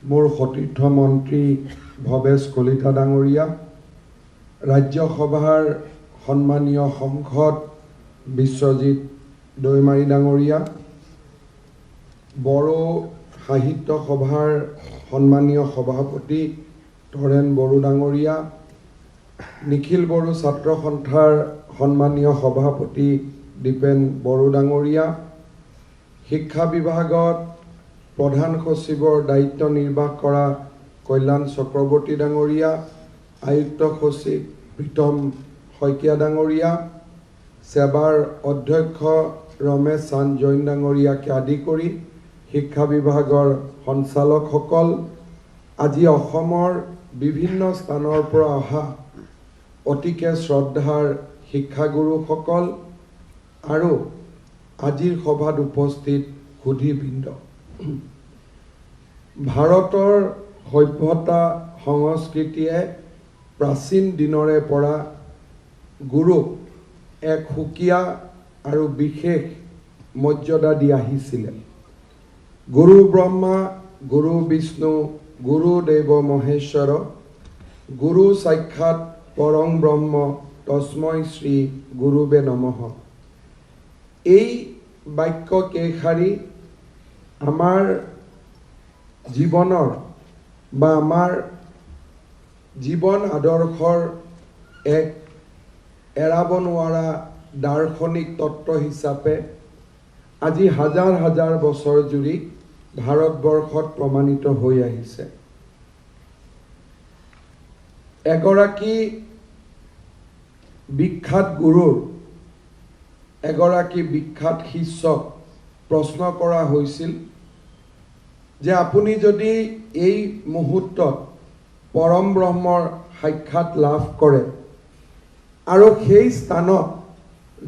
মোৰ সতীৰ্থ মন্ত্ৰী ভৱেশ কলিতা ডাঙৰীয়া, ৰাজ্যসভাৰ সন্মানীয় সংসদ বিশ্বজিৎ দৈমাৰী ডাঙৰীয়া, বড়ো সাহিত্য সভাৰ সন্মানীয় সভাপতি তৰেণ বড়ো ডাঙৰীয়া, নিখিল বড়ো ছাত্ৰ সন্থাৰ সন্মানীয় সভাপতি দীপেন বড়ো ডাঙৰীয়া, শিক্ষা বিভাগত প্ৰধান সচিবৰ দায়িত্ব নিৰ্বাহ কৰা কল্যাণ চক্ৰৱৰ্তী ডাঙৰীয়া, আয়ুক্ত সচিব প্ৰীতম শইকীয়া ডাঙৰীয়া, সেৱাৰ অধ্যক্ষ ৰমেশ চান্দ জৈন ডাঙৰীয়াকে আদি কৰি শিক্ষা বিভাগৰ সঞ্চালকসকল, আজি অসমৰ বিভিন্ন স্থানৰ পৰা অহা অতিকে শ্ৰদ্ধাৰ শিক্ষাগুৰুসকল আৰু আজিৰ সভাত উপস্থিত সুধীবৃন্দ। ভাৰতৰ সভ্যতা সংস্কৃতিয়ে প্ৰাচীন দিনৰে পৰা গুৰুক এক সুকীয়া আৰু বিশেষ মৰ্যাদা দি আহিছিলে। গুৰু ব্ৰহ্মা, গুৰু বিষ্ণু, গুৰুদেৱ মহেশ্বৰ, গুৰু সাক্ষাৎ পৰং ব্ৰহ্ম তস্মৈ শ্ৰী গুৰুবে নমঃ। এই বাক্য কেইষাৰি আমাৰ জীৱনৰ বা আমাৰ জীৱন আদৰ্শৰ এক এৰাব নোৱাৰা দাৰ্শনিক তত্ত্ব হিচাপে আজি হাজাৰ হাজাৰ বছৰ জুৰি ভাৰতবৰ্ষত প্ৰমাণিত হৈ আহিছে। এগৰাকী বিখ্যাত গুৰুৰ এগৰাকী বিখ্যাত শিষ্যক প্ৰশ্ন কৰা হৈছিল যে আপুনি যদি এই মুহূৰ্তত পৰম ব্ৰহ্মৰ সাক্ষাৎ লাভ কৰে আৰু সেই স্থানত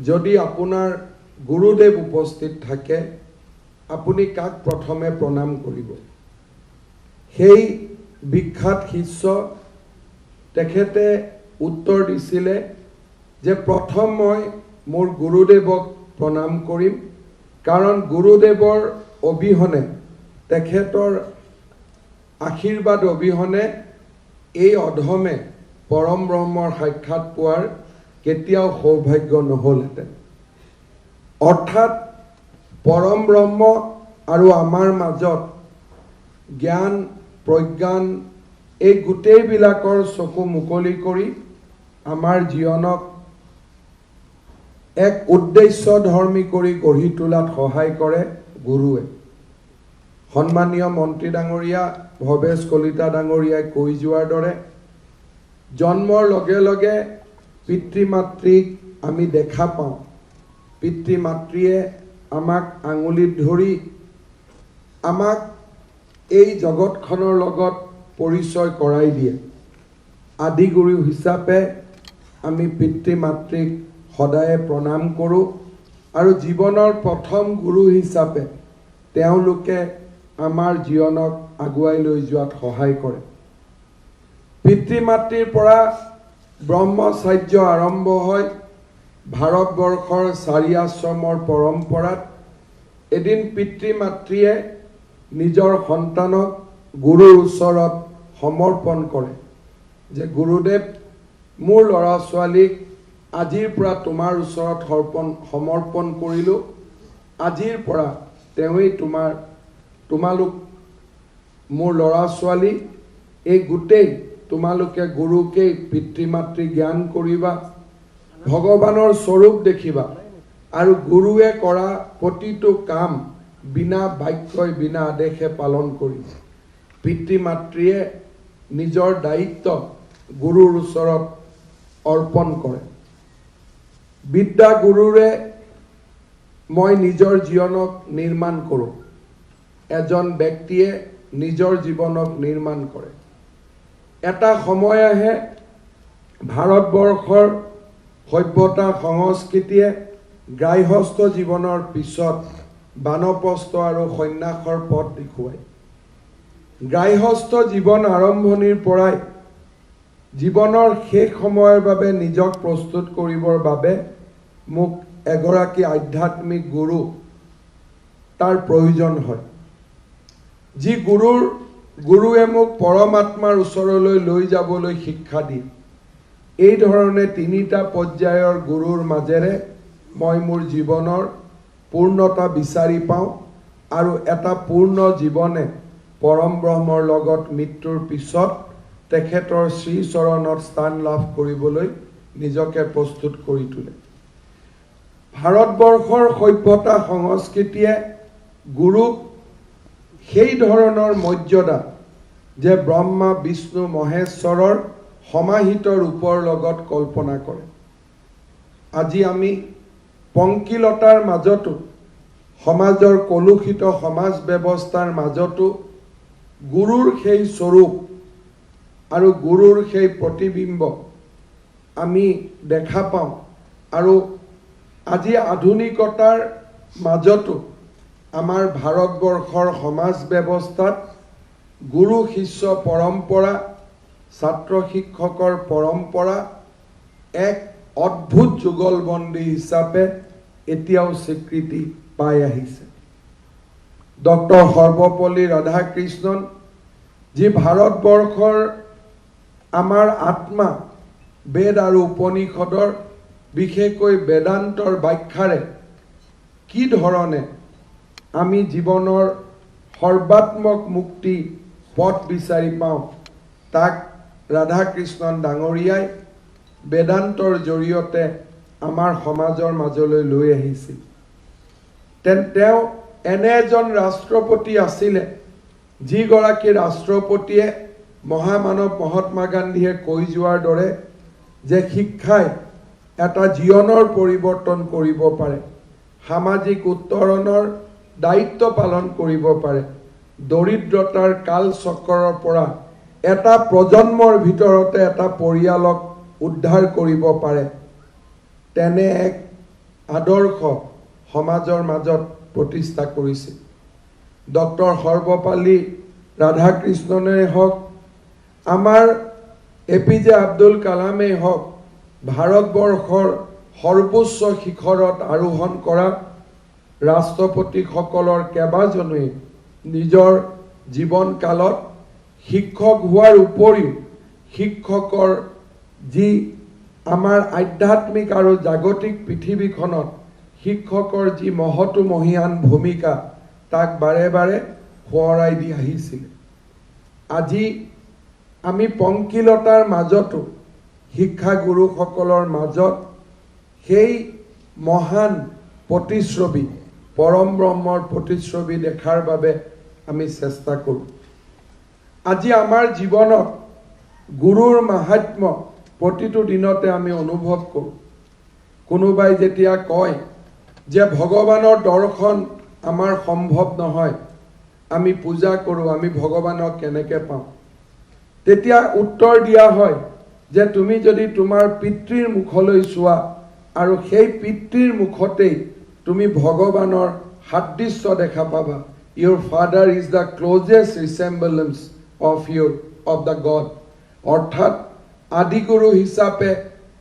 যদি আপোনাৰ গুৰুদেৱ উপস্থিত থাকে, আপুনি কাক প্ৰথমে প্ৰণাম কৰিব? সেই বিখ্যাত শিষ্য তেখেতে উত্তৰ দিছিলে যে প্ৰথম মই মোৰ গুৰুদেৱক প্ৰণাম কৰিম, কাৰণ গুৰুদেৱৰ অবিহনে, তেখেতৰ আশীৰ্বাদ অবিহনে এই অধমে পৰম ব্ৰহ্মৰ সাক্ষাৎ পোৱাৰ কেতিয়াও সৌভাগ্য নহ'লহেঁতেন। অৰ্থাৎ পৰম ব্ৰহ্ম আৰু আমাৰ মাজত জ্ঞান প্ৰজ্ঞান এই গোটেইবিলাকৰ চকু মুকলি কৰি আমাৰ জীৱনক এক উদ্দেশ্যধৰ্মী কৰি গঢ়ি তোলাত সহায় কৰে গুৰুৱে। সন্মানীয় মন্ত্ৰী ডাঙৰীয়া ভৱেশ কলিতা ডাঙৰীয়াই কৈ যোৱাৰ দৰে জন্মৰ লগে লগে পিতৃ মাতৃক আমি দেখা পাওঁ। পিতৃ মাতৃয়ে আমাক আঙুলিত ধৰি আমাক এই জগতখনৰ লগত পৰিচয় কৰাই দিয়ে। আদিগুৰু হিচাপে আমি পিতৃ মাতৃক সদায়ে প্ৰণাম কৰোঁ আৰু জীৱনৰ প্ৰথম গুৰু হিচাপে তেওঁলোকে আমাৰ জীৱনক আগুৱাই লৈ যোৱাত সহায় কৰে। পিতৃ মাতৃৰ পৰা ব্ৰহ্মচাৰ্য আৰম্ভ হয়। ভাৰতবৰ্ষৰ 4 আশ্ৰমৰ পৰম্পৰাত এদিন পিতৃ মাতৃয়ে নিজৰ সন্তানক গুৰুৰ ওচৰত সমৰ্পণ কৰে যে গুৰুদেৱ, মোৰ ল'ৰা ছোৱালীক আজিৰ পৰা তোমাৰ ওচৰত সমৰ্পণ কৰিলোঁ। আজিৰ পৰা তেওঁৱেই তোমালোক মোৰ ল'ৰা ছোৱালী, এই গোটেই তোমালোকে গুৰুকেই পিতৃ মাতৃ জ্ঞান কৰিবা, ভগৱানৰ স্বৰূপ দেখিবা আৰু গুৰুৱে কৰা প্ৰতিটো কাম বিনা বাক্যই বিনা আদেশে পালন কৰিবা। পিতৃ মাতৃয়ে নিজৰ দায়িত্ব গুৰুৰ ওচৰত অৰ্পণ কৰে। বিদ্যা গুৰুৰে মই নিজৰ জীৱনক নিৰ্মাণ কৰোঁ। এজন ব্যক্তিয়ে নিজৰ জীৱনক নিৰ্মাণ কৰে। এটা সময় আহে ভাৰতবৰ্ষৰ সভ্যতা সংস্কৃতিয়ে গৃহস্থ জীৱনৰ পিছত বানপ্ৰস্থ আৰু সন্ন্যাসৰ পথ দেখুৱায়। গৃহস্থ জীৱন আৰম্ভণিৰ পৰাই জীৱনৰ শেষ সময়ৰ বাবে নিজক প্ৰস্তুত কৰিবৰ বাবে মোক এগৰাকী আধ্যাত্মিক গুৰু তাৰ প্ৰয়োজন হয়, যি গুৰুৰ গুৰুৱে মোক পৰমাত্মাৰ ওচৰলৈ লৈ যাবলৈ শিক্ষা দিয়ে। এই ধৰণে তিনিটা পৰ্যায়ৰ গুৰুৰ মাজেৰে মই মোৰ জীৱনৰ পূৰ্ণতা বিচাৰি পাওঁ আৰু এটা পূৰ্ণ জীৱনে পৰম ব্ৰহ্মৰ লগত মৃত্যুৰ পিছত তেখেতৰ শ্ৰীচৰণত স্থান লাভ কৰিবলৈ নিজকে প্ৰস্তুত কৰি তোলে। ভাৰতবৰ্ষৰ সভ্যতা সংস্কৃতিয়ে গুৰুক সেই ধৰণৰ মৰ্যাদা যে ব্ৰহ্মা বিষ্ণু মহেশ্বৰৰ সমাহিত ৰূপৰ লগত কল্পনা কৰে। আজি আমি পংকিলতাৰ মাজতো সমাজৰ কলুষিত সমাজ ব্যৱস্থাৰ মাজতো গুৰুৰ সেই স্বৰূপ আৰু গুৰুৰ সেই প্ৰতিবিম্ব আমি দেখা পাওঁ। আৰু আজি আধুনিকতাৰ মাজতো আমাৰ ভাৰতবৰ্ষৰ সমাজ ব্যৱস্থাত গুৰু শিষ্য পৰম্পৰা, ছাত্ৰ শিক্ষকৰ পৰম্পৰা এক অদ্ভুত যুগলবন্দী হিচাপে এতিয়াও স্বীকৃতি পাই আহিছে। ডক্টৰ সৰ্বপল্লী ৰাধাকৃষ্ণন যি ভাৰতবৰ্ষৰ আমাৰ আত্মা বেদ আৰু উপনিষদৰ বিশেষকৈ বেদান্তৰ ব্যাখ্যাৰে কি ধৰণে আমি জীৱনৰ সৰ্বাত্মক মুক্তি পথ বিচাৰি পাওঁ তাক ৰাধাকৃষ্ণন ডাঙৰীয়াই বেদান্তৰ জৰিয়তে আমাৰ সমাজৰ মাজলৈ লৈ আহিছিল। তেওঁ এনে এজন ৰাষ্ট্ৰপতি আছিলে যিগৰাকী ৰাষ্ট্ৰপতিয়ে মহামানৱ মহাত্মা গান্ধীয়ে কৈ যোৱাৰ দৰে যে শিক্ষাই এটা জীৱনৰ পৰিৱৰ্তন কৰিব পাৰে, সামাজিক উত্তৰণৰ দায়িত্ব পালন কৰিব পাৰে, দৰিদ্ৰতাৰ কালচক্ৰৰ পৰা এটা প্ৰজন্মৰ ভিতৰতে এটা পৰিয়ালক উদ্ধাৰ কৰিব পাৰে। তেনে এক আদৰ্শ সমাজৰ মাজত প্ৰতিষ্ঠা কৰিছিল। ডক্টৰ সৰ্বপল্লী ৰাধাকৃষ্ণনেই হওক, আমাৰ APJ আব্দুল কালামেই হওক, ভাৰতবৰ্ষৰ সৰ্বোচ্চ শিখৰত আৰোহণ কৰা ৰাষ্ট্ৰপতিসকলৰ কেইবাজনেই নিজৰ জীৱনকালত শিক্ষক হোৱাৰ উপৰিও শিক্ষকৰ যি আমাৰ আধ্যাত্মিক আৰু জাগতিক পৃথিৱীখনত শিক্ষকৰ যি মহতো মহীয়ান ভূমিকা তাক বাৰে বাৰে সোঁৱৰাই দি আহিছিল। আজি আমি পংকিলতাৰ মাজতো শিক্ষাগুৰুসকলৰ মাজত সেই মহান প্ৰতিচ্ছবি পৰম ব্ৰহ্মৰ প্ৰতিচ্ছবি দেখাৰ বাবে আমি চেষ্টা কৰোঁ। আজি আমাৰ জীৱনত গুৰুৰ মাহাত্ম্য প্ৰতিটো দিনতে আমি অনুভৱ কৰোঁ। কোনোবাই যেতিয়া কয় যে ভগৱানৰ দৰ্শন আমাৰ সম্ভৱ নহয়, আমি পূজা কৰোঁ, আমি ভগৱানক কেনেকৈ পাওঁ, তেতিয়া উত্তৰ দিয়া হয় যে তুমি যদি তোমাৰ পিতৃৰ মুখলৈ চোৱা আৰু সেই পিতৃৰ মুখতেই তুমি ভগৱানৰ সাদৃশ্য দেখা পাবা। Your father is the closest resemblance of the God. অৰ্থাৎ আদিগুৰু হিচাপে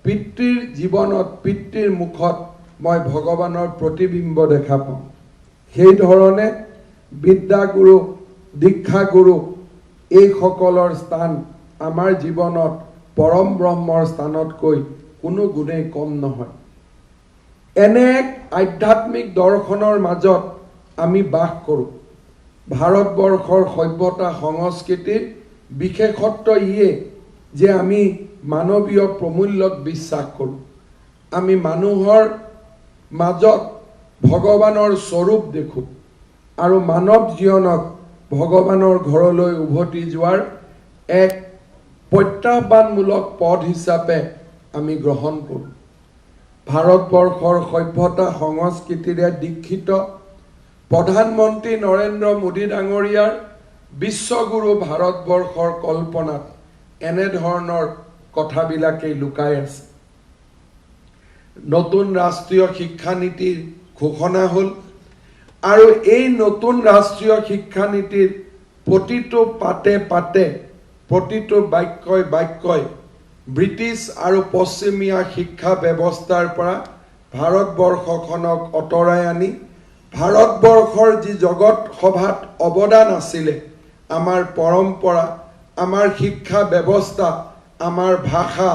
পিতৃৰ জীৱনত পিতৃৰ মুখত মই ভগৱানৰ প্ৰতিবিম্ব দেখা পাওঁ। সেই ধৰণে বিদ্যাগুৰু, দীক্ষাগুৰু এইসকলৰ স্থান আমাৰ জীৱনত পৰম ব্ৰহ্মৰ স্থানতকৈ কোনো গুণেই কম নহয়। এনে এক আধ্যাত্মিক দৰ্শনৰ মাজত আমি বাস কৰোঁ। ভাৰতবৰ্ষৰ সভ্যতা সংস্কৃতিৰ বিশেষত্ব ইয়ে যে আমি মানৱীয় প্ৰমূল্যত বিশ্বাস কৰোঁ। আমি মানুহৰ মাজত ভগৱানৰ স্বৰূপ দেখোঁ আৰু মানৱ জীৱনক ভগৱানৰ ঘৰলৈ উভতি যোৱাৰ এক প্ৰত্যাহ্বানমূলক পথ হিচাপে আমি গ্ৰহণ কৰোঁ। ভাৰতবৰ্ষৰ সভ্যতা সংস্কৃতিৰে দীক্ষিত প্ৰধানমন্ত্ৰী নৰেন্দ্ৰ মোদী ডাঙৰীয়াৰ বিশ্বগুৰু ভাৰতবৰ্ষৰ কল্পনাত এনেধৰণৰ কথাবিলাকেই লুকাই আছে। নতুন ৰাষ্ট্ৰীয় শিক্ষানীতিৰ ঘোষণা হ'ল আৰু এই নতুন ৰাষ্ট্ৰীয় শিক্ষানীতিৰ প্ৰতিটো পাতে পাতে প্ৰতিটো বাক্যই ব্ৰিটিছ আৰু পশ্চিমীয়া শিক্ষা ব্যৱস্থাৰ পৰা ভাৰতবৰ্ষখনক আঁতৰাই আনি ভাৰতবৰ্ষৰ যি জগত সভাত অৱদান আছিলে আমাৰ পৰম্পৰা, আমাৰ শিক্ষা ব্যৱস্থা, আমাৰ ভাষা,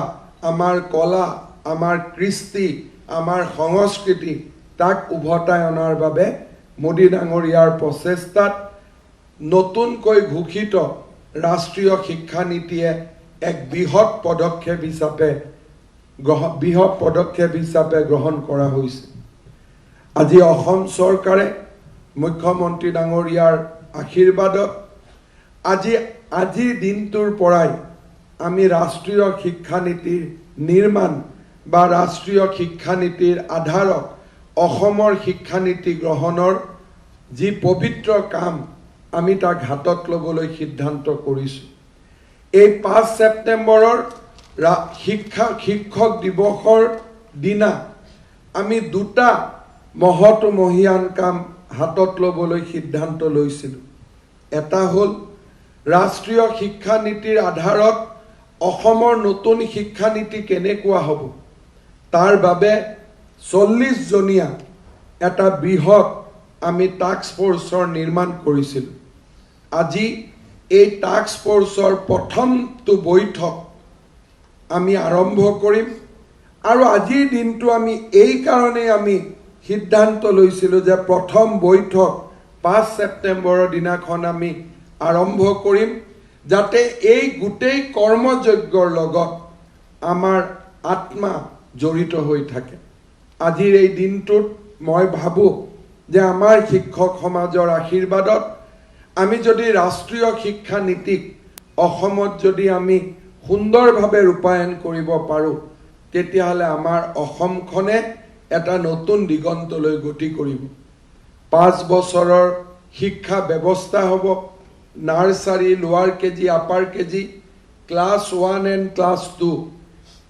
আমাৰ কলা, আমাৰ কৃষ্টি, আমাৰ সংস্কৃতি তাক উভতাই অনাৰ বাবে মোদী ডাঙৰীয়াৰ প্ৰচেষ্টাত নতুনকৈ ঘোষিত ৰাষ্ট্ৰীয় শিক্ষা নীতিয়ে এক বৃহৎ পদক্ষেপ হিচাপে গ্ৰহণ কৰা হৈছে। আজি অসম চৰকাৰে মুখ্যমন্ত্ৰী ডাঙৰীয়াৰ আশীৰ্বাদত আজিৰ দিনটোৰ পৰাই আমি ৰাষ্ট্ৰীয় শিক্ষানীতিৰ নিৰ্মাণ বা ৰাষ্ট্ৰীয় শিক্ষানীতিৰ আধাৰত অসমৰ শিক্ষানীতি গ্ৰহণৰ যি পবিত্ৰ কাম আমি তাক হাতত ল'বলৈ সিদ্ধান্ত কৰিছোঁ। এই 5 ছেপ্টেম্বৰৰ শিক্ষক দিৱসৰ দিনা আমি দুটা মহৎমহীয়ান কাম হাতত ল'বলৈ সিদ্ধান্ত লৈছিলোঁ। এটা হ'ল ৰাষ্ট্ৰীয় শিক্ষানীতিৰ আধাৰত অসমৰ নতুন শিক্ষানীতি কেনেকুৱা হ'ব তাৰ বাবে 40 জনীয়া এটা বৃহৎ আমি টাস্ক ফ'ৰ্চৰ নিৰ্মাণ কৰিছিলোঁ। আজি এই টাস্ক ফ'ৰ্চৰ প্ৰথমটো বৈঠক আমি আৰম্ভ কৰিম আৰু আজিৰ দিনটো আমি এই কাৰণেই আমি সিদ্ধান্ত লৈছিলোঁ যে প্ৰথম বৈঠক 5 ছেপ্টেম্বৰৰ দিনাখন আমি আৰম্ভ কৰিম যাতে এই গোটেই কৰ্মযজ্ঞৰ লগত আমাৰ আত্মা জড়িত হৈ থাকে। আজিৰ এই দিনটোত মই ভাবোঁ যে আমাৰ শিক্ষক সমাজৰ আশীৰ্বাদত আমি যদি ৰাষ্ট্ৰীয় শিক্ষা নীতিক অসমত যদি আমি সুন্দৰভাৱে ৰূপায়ণ কৰিব পাৰোঁ তেতিয়াহ'লে আমাৰ অসমখনে এটা নতুন দিগন্তলৈ গতি কৰিব। 5 বছৰৰ শিক্ষা ব্যৱস্থা হ'ব। নাৰ্চাৰী, লোৱাৰ KG, upper KG, class 1 and class 2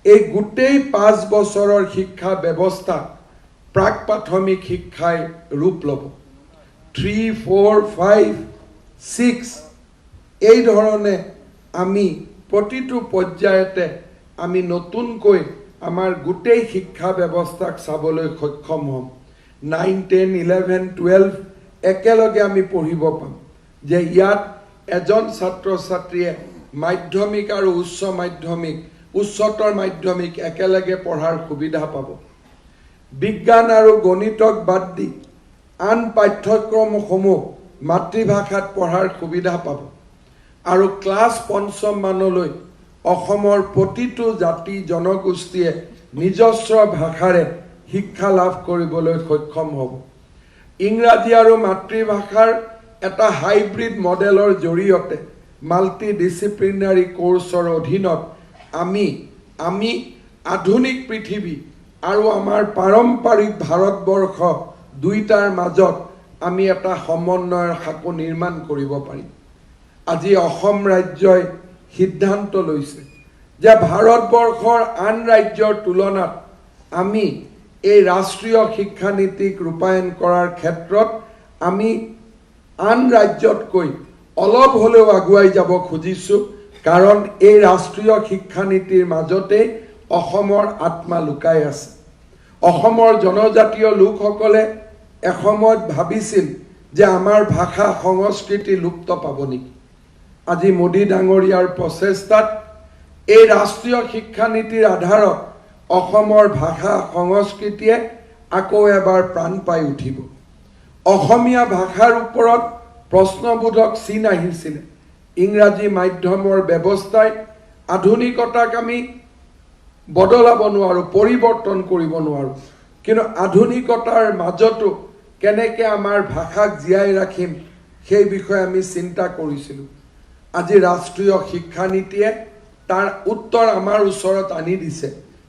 এই গোটেই 5 বছৰৰ শিক্ষা ব্যৱস্থা প্ৰাক প্ৰাথমিক শিক্ষাই ৰূপ ল'ব। 3, 4, 5, 6 এই ধৰণে আমি প্ৰতিটো পৰ্যায়তে আমি নতুনকৈ আমাৰ গোটেই শিক্ষা ব্যৱস্থাক চাবলৈ সক্ষম হ'ম। 9, 10, 11, 12 একেলগে আমি পঢ়িব পাম যে ইয়াত এজন ছাত্ৰ ছাত্ৰীয়ে মাধ্যমিক আৰু উচ্চতৰ মাধ্যমিক একেলগে পঢ়াৰ সুবিধা পাব। বিজ্ঞান আৰু গণিতক বাদ দি আন পাঠ্যক্ৰমসমূহ মাতৃভাষাত পঢ়াৰ সুবিধা পাব আৰু ক্লাছ 5 মানলৈ অসমৰ প্ৰতিটো জাতি জনগোষ্ঠীয়ে নিজস্ব ভাষাৰে শিক্ষা লাভ কৰিবলৈ সক্ষম হ'ব। ইংৰাজী আৰু মাতৃভাষাৰ এটা হাইব্ৰিড মডেলৰ জৰিয়তে মাল্টি ডিচিপ্লিনাৰী কোৰ্চৰ অধীনত আমি আধুনিক পৃথিৱী আৰু আমাৰ পাৰম্পৰিক ভাৰতবৰ্ষ দুইটাৰ মাজত আমি এটা সমন্বয়ৰ সাঁকো নিৰ্মাণ কৰিব পাৰিম। আজি অসম ৰাজ্যই সিদ্ধান্ত লৈছে যে ভাৰতবৰ্ষৰ আন ৰাজ্যৰ তুলনাত আমি এই ৰাষ্ট্ৰীয় শিক্ষানীতিক ৰূপায়ণ কৰাৰ ক্ষেত্ৰত আমি আন ৰাজ্যতকৈ অলপ হ'লেও আগুৱাই যাব খুজিছোঁ। কাৰণ এই ৰাষ্ট্ৰীয় শিক্ষানীতিৰ মাজতেই অসমৰ আত্মা লুকাই আছে। অসমৰ জনজাতীয় লোকসকলে এসময়ত ভাবিছিল যে আমাৰ ভাষা সংস্কৃতি লুপ্ত পাব নেকি। আজি মোদী ডাঙৰীয়াৰ প্ৰচেষ্টাত এই ৰাষ্ট্ৰীয় শিক্ষানীতিৰ আধাৰত অসমৰ ভাষা সংস্কৃতিয়ে আকৌ এবাৰ প্ৰাণ পাই উঠিব। অসমীয়া ভাষাৰ ওপৰত প্ৰশ্নবোধক চিন আহিছিলে। ইংৰাজী মাধ্যমৰ ব্যৱস্থাই আধুনিকতাক আমি বদলাব নোৱাৰোঁ, পৰিৱৰ্তন কৰিব নোৱাৰোঁ, কিন্তু আধুনিকতাৰ মাজতো কেনেকৈ আমাৰ ভাষাক জীয়াই ৰাখিম সেই বিষয়ে আমি চিন্তা কৰিছিলোঁ। আজি ৰাষ্ট্ৰীয় শিক্ষানীতিয়ে তাৰ উত্তৰ আমাৰ ওচৰত আনি দিছে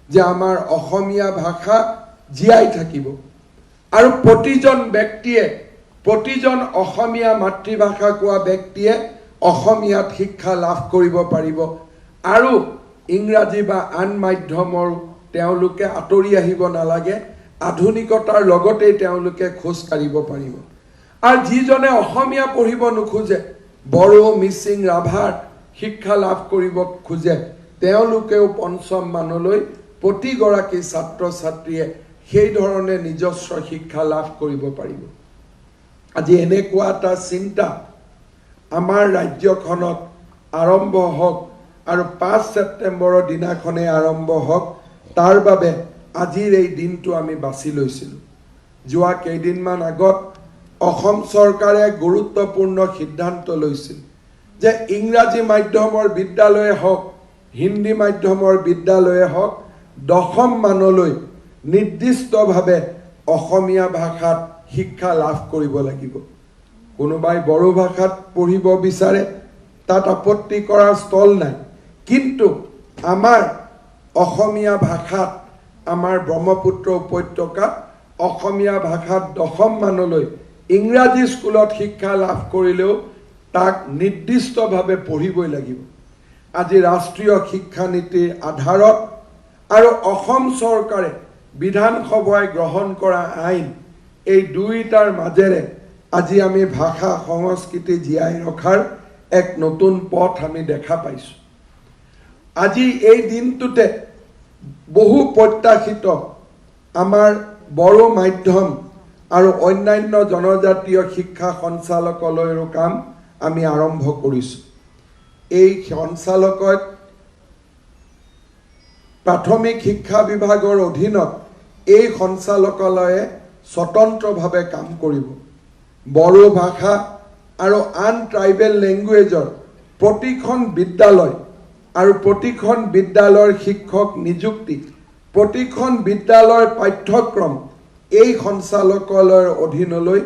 যে আমাৰ অসমীয়া ভাষা জীয়াই থাকিব আৰু প্ৰতিজন অসমীয়া মাতৃভাষা কোৱা ব্যক্তিয়ে অসমীয়াত শিক্ষা লাভ কৰিব পাৰিব আৰু ইংৰাজী বা আন মাধ্যমৰ তেওঁলোকে আঁতৰি আহিব নালাগে। আধুনিকতাৰ লগতেই তেওঁলোকে খোজ কাঢ়িব পাৰিব। আৰু যিজনে অসমীয়া পঢ়িব নোখোজে, বড়ো, মিচিং, ৰাভাৰ শিক্ষা লাভ কৰিব খোজে, তেওঁলোকেও 5ম মানলৈ প্ৰতিগৰাকী ছাত্ৰ ছাত্ৰীয়ে সেই ধৰণে নিজস্ব শিক্ষা লাভ কৰিব পাৰিব। আজি এনেকুৱা এটা চিন্তা আমাৰ ৰাজ্যখনত আৰম্ভ হওক আৰু 5 ছেপ্টেম্বৰৰ দিনাখনে আৰম্ভ হওক তাৰ বাবে আজিৰ এই দিনটো আমি বাছি লৈছিলোঁ যোৱা কেইদিনমান আগত অসম চৰকাৰে গুৰুত্বপূৰ্ণ সিদ্ধান্ত লৈছিল যে ইংৰাজী মাধ্যমৰ বিদ্যালয়ে হওক হিন্দী মাধ্যমৰ বিদ্যালয়ে হওক 10ম মানলৈ নিৰ্দিষ্টভাৱে অসমীয়া ভাষাত শিক্ষা লাভ কৰিব লাগিব কোনোবাই বড়ো ভাষাত পঢ়িব বিচাৰে তাত আপত্তি কৰাৰ স্থল নাই কিন্তু আমাৰ অসমীয়া ভাষাত আমাৰ ব্ৰহ্মপুত্ৰ উপত্যকাত অসমীয়া ভাষাত 10ম মানলৈ ইংৰাজী স্কুলত শিক্ষা লাভ কৰিলেও তাক নিৰ্দিষ্টভাৱে পঢ়িবই লাগিব আজি ৰাষ্ট্ৰীয় শিক্ষা নীতিৰ আধাৰত আৰু অসম চৰকাৰে বিধানসভাই গ্ৰহণ কৰা আইন এই দুইটাৰ মাজেৰে আজি আমি ভাষা সংস্কৃতি জীয়াই ৰখাৰ এক নতুন পথ আমি দেখা পাইছোঁ আজি এই দিনটোতে বহু প্ৰত্যাশিত আমাৰ বড়ো মাধ্যম আৰু অন্যান্য জনজাতীয় শিক্ষা সঞ্চালকালয়ৰ কাম আমি আৰম্ভ কৰিছোঁ এই সঞ্চালকালয়ত প্ৰাথমিক শিক্ষা বিভাগৰ অধীনত এই সঞ্চালকালয়ে স্বতন্ত্ৰভাৱে কাম কৰিব বড়ো ভাষা আৰু আন ট্ৰাইবেল লেংগুৱেজৰ প্ৰতিখন বিদ্যালয় আৰু প্ৰতিখন বিদ্যালয়ৰ শিক্ষক নিযুক্তি প্ৰতিখন বিদ্যালয়ৰ পাঠ্যক্ৰম এই সঞ্চালকালয়ৰ অধীনলৈ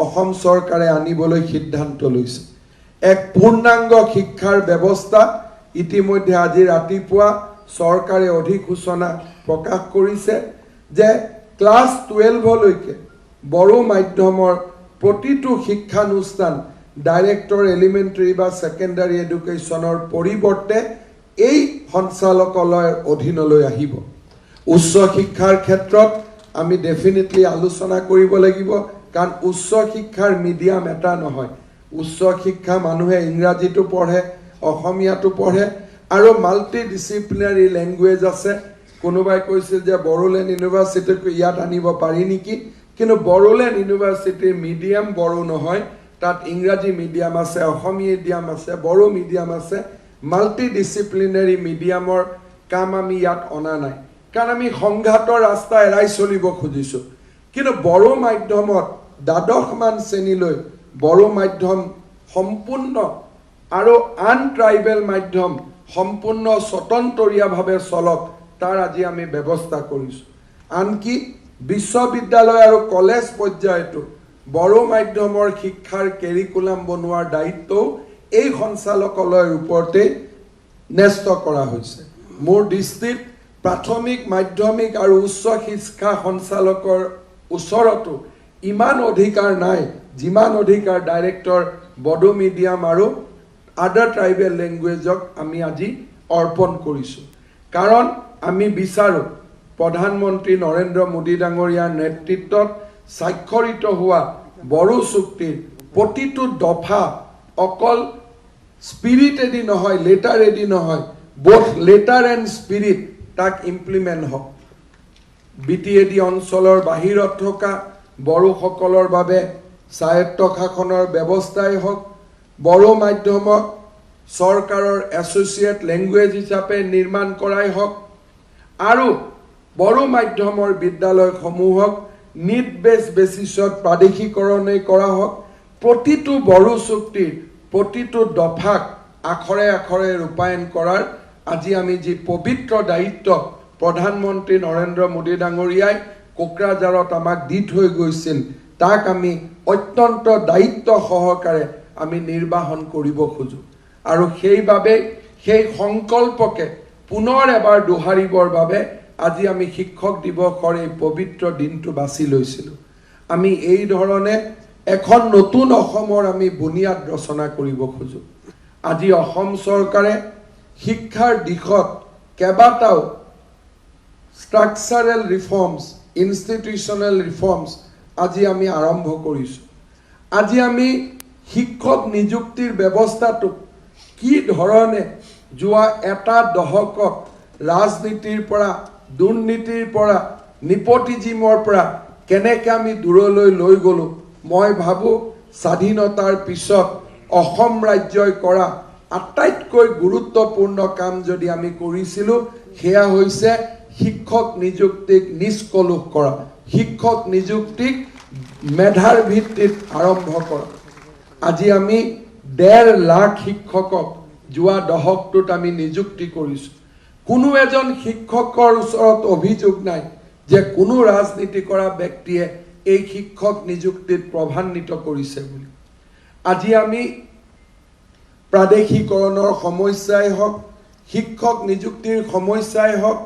অসম চৰকাৰে আনিবলৈ সিদ্ধান্ত লৈছে এক পূৰ্ণাংগ শিক্ষাৰ ব্যৱস্থা ইতিমধ্যে আজি ৰাতিপুৱা চৰকাৰে অধিসূচনা প্ৰকাশ কৰিছে যে ক্লাছ 12 লৈকে বড়ো মাধ্যমৰ প্ৰতিটো শিক্ষানুষ্ঠান ডাইৰেক্টৰ এলিমেণ্টাৰী বা ছেকেণ্ডাৰী এডুকেশ্যনৰ পৰিৱৰ্তে এই সঞ্চালকালয়ৰ অধীনলৈ আহিব উচ্চ শিক্ষাৰ ক্ষেত্ৰত আমি ডেফিনেটলি আলোচনা কৰিব লাগিব কাৰণ উচ্চ শিক্ষাৰ মিডিয়াম এটা নহয় উচ্চ শিক্ষা মানুহে ইংৰাজীটো পঢ়ে অসমীয়াটো পঢ়ে আৰু মাল্টি ডিসিপ্লিনাৰী ল্যাঙ্গুৱেজ আছে কোনোবাই কৈছিল যে বড়োলেণ্ড ইউনিভাৰ্চিটিক ইয়াত আনিব পাৰি নেকি কিন্তু বড়োলেণ্ড ইউনিভাৰ্চিটিৰ মিডিয়াম বড়ো নহয় তাত ইংৰাজী মিডিয়াম আছে অসমীয়া মিডিয়াম আছে বড়ো মিডিয়াম আছে মাল্টি ডিসিপ্লিনাৰী মিডিয়ামৰ কাম আমি ইয়াত অনা নাই কাৰণ আমি সংঘাতৰ ৰাস্তা এৰাই চলিব খুজিছোঁ কিন্তু বড়ো মাধ্যমত দ্বাদশমান শ্ৰেণীলৈ বড়ো মাধ্যম সম্পূৰ্ণ আৰু আন ট্ৰাইবেল মাধ্যম সম্পূৰ্ণ স্বতন্ত্ৰীয়ভাৱে চলক তাৰ আজি আমি ব্যৱস্থা কৰিছোঁ আনকি বিশ্ববিদ্যালয় আৰু কলেজ পৰ্যায়তো বড়ো মাধ্যমৰ শিক্ষাৰ কেৰিকুলাম বনোৱাৰ দায়িত্ব এই সঞ্চালকালয়ৰ ওপৰতে ন্যস্ত কৰা হৈছে মোৰ দৃষ্টিত প্ৰাথমিক মাধ্যমিক আৰু উচ্চ শিক্ষা সঞ্চালকৰ ওচৰতো ইমান অধিকাৰ নাই যিমান অধিকাৰ ডাইৰেক্টৰ বড়ো মিডিয়াম আৰু আদাৰ ট্ৰাইবেল লেংগুৱেজক আমি আজি অৰ্পণ কৰিছোঁ কাৰণ আমি বিচাৰোঁ প্ৰধানমন্ত্ৰী নৰেন্দ্ৰ মোদী ডাঙৰীয়াৰ নেতৃত্বত স্বাক্ষৰিত হোৱা বড়ো চুক্তিৰ প্ৰতিটো দফা অকল স্পিৰিটেদি নহয় লেটাৰেদি নহয় বোথ লেটাৰ এণ্ড স্পিৰিট তাক ইমপ্লিমেণ্ট হওক বিটিএডি অঞ্চলৰ বাহিৰত থকা বড়োসকলৰ বাবে স্বায়ত্ত শাসনৰ ব্যৱস্থাই হওক বড়ো মাধ্যমক চৰকাৰৰ এছ'চিয়েট লেংগুৱেজ হিচাপে নিৰ্মাণ কৰাই হওক আৰু বড়ো মাধ্যমৰ বিদ্যালয়সমূহক নিড বেছ বেচিছত প্ৰাদেশিকৰণেই কৰা হওক প্ৰতিটো বড়ো চুক্তিৰ প্ৰতিটো দফাক আখৰে আখৰে ৰূপায়ণ কৰাৰ আজি আমি যি পবিত্ৰ দায়িত্ব প্ৰধানমন্ত্ৰী নৰেন্দ্ৰ মোদী ডাঙৰীয়াই কোকৰাঝাৰত আমাক দি থৈ গৈছিল তাক আমি অত্যন্ত দায়িত্ব সহকাৰে আমি নিৰ্বাহন কৰিব খোজো আৰু সেইবাবে সেই সংকল্পকে পুনৰ এবাৰ দোহাৰিবৰ বাবে আজি আমি শিক্ষক দিৱসৰ এই পবিত্ৰ দিনটো বাছি লৈছিলোঁ আমি এই ধৰণে এখন নতুন অসমৰ আমি বুনিয়াদ ৰচনা কৰিব খোজো আজি অসম চৰকাৰে শিক্ষাৰ দিশত কেইবাটাও ষ্ট্ৰাকচাৰেল ৰিফৰ্মছ ইনষ্টিটিউচনেল ৰিফৰ্মছ আজি আমি আৰম্ভ কৰিছোঁ আজি আমি শিক্ষক নিযুক্তিৰ ব্যৱস্থাটো কি ধৰণে যোৱা এটা দশকত ৰাজনীতিৰ পৰা দুৰ্নীতিৰ পৰা নিপটিজিমৰ পৰা কেনেকৈ আমি দূৰলৈ লৈ গ'লোঁ মই ভাবোঁ স্বাধীনতাৰ পিছত অসম ৰাজ্যই কৰা আটাইতকৈ গুৰুত্বপূৰ্ণ কাম যদি আমি কৰিছিলোঁ সেয়া হৈছে শিক্ষক নিযুক্তিক নিষ্কলুষ কৰা, শিক্ষক নিযুক্তিক মেধাৰ ভিত্তিত আৰম্ভ কৰা। আজি আমি 1.5 লাখ শিক্ষকক যোৱা দশকটোত আমি নিযুক্তি কৰিছোঁ। কোনো এজন শিক্ষকৰ ওচৰত অভিযোগ নাই যে কোনো ৰাজনীতি কৰা ব্যক্তিয়ে এই শিক্ষক নিযুক্তিত প্ৰভান্বিত কৰিছে বুলি। আজি আমি প্ৰাদেশিকৰণৰ সমস্যাই হওক, শিক্ষক নিযুক্তিৰ সমস্যাই হওক,